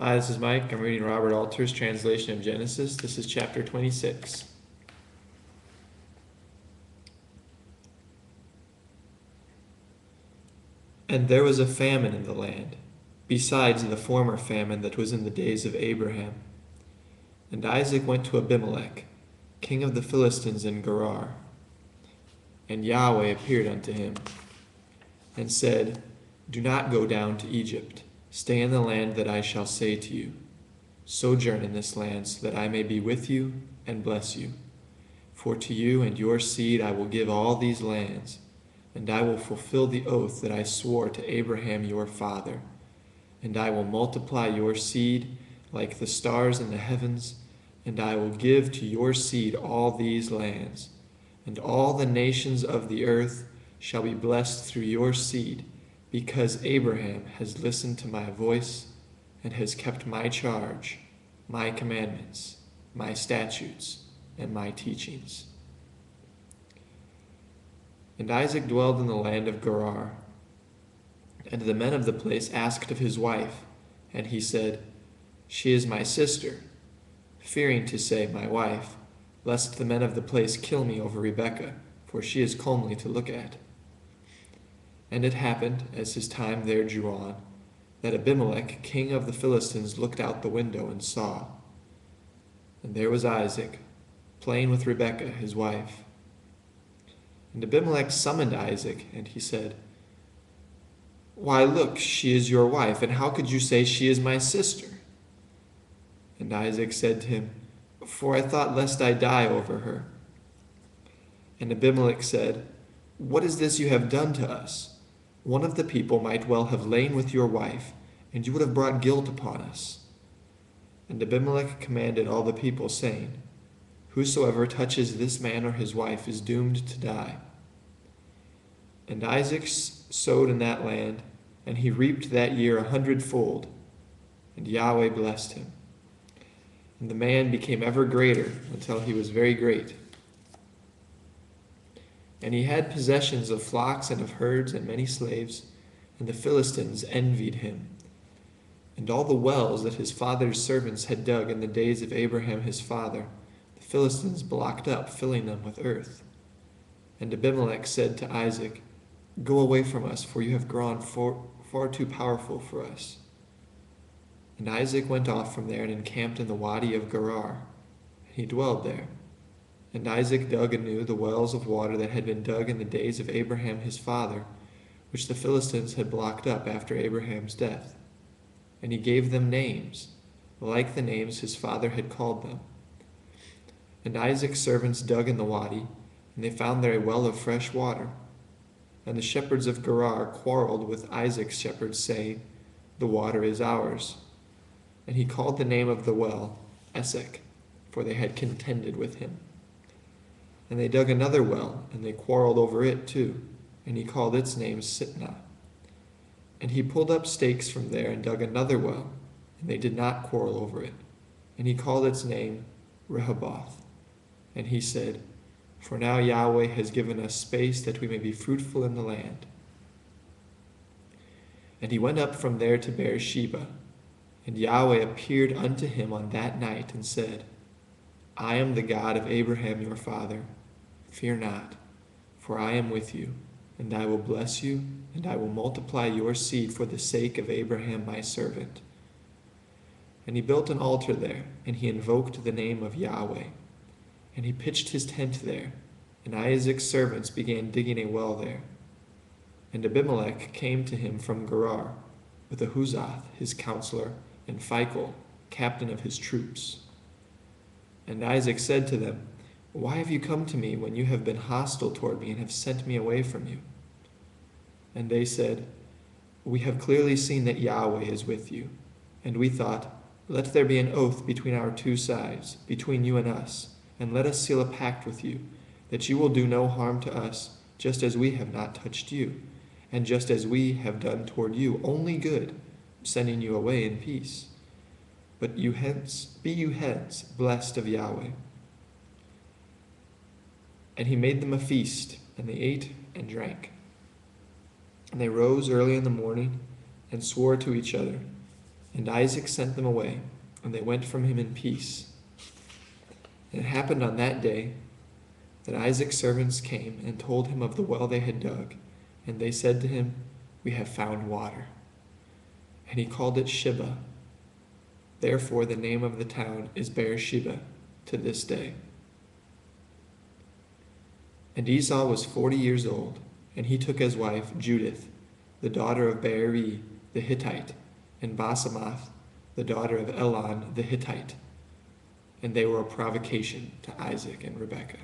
Hi, this is Mike. I'm reading Robert Alter's translation of Genesis. This is chapter 26. And there was a famine in the land, besides the former famine that was in the days of Abraham. And Isaac went to Abimelech, king of the Philistines in Gerar. And Yahweh appeared unto him, and said, Do not go down to Egypt. Stay in the land that I shall say to you. Sojourn in this land, so that I may be with you and bless you. For to you and your seed I will give all these lands, and I will fulfill the oath that I swore to Abraham your father. And I will multiply your seed like the stars in the heavens, and I will give to your seed all these lands. And all the nations of the earth shall be blessed through your seed, because Abraham has listened to my voice and has kept my charge, my commandments, my statutes, and my teachings. And Isaac dwelled in the land of Gerar. And the men of the place asked of his wife, and he said, She is my sister, fearing to say, my wife, lest the men of the place kill me over Rebekah, for she is comely to look at. And it happened, as his time there drew on, that Abimelech, king of the Philistines, looked out the window and saw. And there was Isaac, playing with Rebekah, his wife. And Abimelech summoned Isaac, and he said, Why, look, she is your wife, and how could you say she is my sister? And Isaac said to him, For I thought lest I die over her. And Abimelech said, What is this you have done to us? One of the people might well have lain with your wife, and you would have brought guilt upon us. And Abimelech commanded all the people, saying, Whosoever touches this man or his wife is doomed to die. And Isaac sowed in that land, and he reaped that year 100-fold, and Yahweh blessed him. And the man became ever greater until he was very great. And he had possessions of flocks and of herds and many slaves, and the Philistines envied him. And all the wells that his father's servants had dug in the days of Abraham his father, the Philistines blocked up, filling them with earth. And Abimelech said to Isaac, Go away from us, for you have grown far too powerful for us. And Isaac went off from there and encamped in the wadi of Gerar, and he dwelled there. And Isaac dug anew the wells of water that had been dug in the days of Abraham his father, which the Philistines had blocked up after Abraham's death. And he gave them names, like the names his father had called them. And Isaac's servants dug in the wadi, and they found there a well of fresh water. And the shepherds of Gerar quarreled with Isaac's shepherds, saying, The water is ours. And he called the name of the well Esek, for they had contended with him. And they dug another well, and they quarreled over it too, and he called its name Sitnah. And he pulled up stakes from there and dug another well, and they did not quarrel over it, and he called its name Rehoboth. And he said, For now Yahweh has given us space that we may be fruitful in the land. And he went up from there to Beersheba, and Yahweh appeared unto him on that night and said, I am the God of Abraham your father. Fear not, for I am with you, and I will bless you, and I will multiply your seed for the sake of Abraham my servant. And he built an altar there, and he invoked the name of Yahweh. And he pitched his tent there, and Isaac's servants began digging a well there. And Abimelech came to him from Gerar, with Ahuzath his counselor, and Phicol, captain of his troops. And Isaac said to them, Why have you come to me when you have been hostile toward me and have sent me away from you? And they said, We have clearly seen that Yahweh is with you. And we thought, Let there be an oath between our two sides, between you and us, and let us seal a pact with you, that you will do no harm to us, just as we have not touched you, and just as we have done toward you, only good, sending you away in peace. But be you hence blessed of Yahweh. And he made them a feast, and they ate and drank. And they rose early in the morning and swore to each other, And Isaac sent them away, and they went from him in peace. And it happened on that day that Isaac's servants came and told him of the well they had dug. And they said to him, "We have found water." And he called it Sheba. Therefore the name of the town is Beersheba to this day. And Esau was 40 years old, and he took as wife Judith, the daughter of Beeri the Hittite, and Basemath, the daughter of Elon the Hittite. And they were a provocation to Isaac and Rebekah.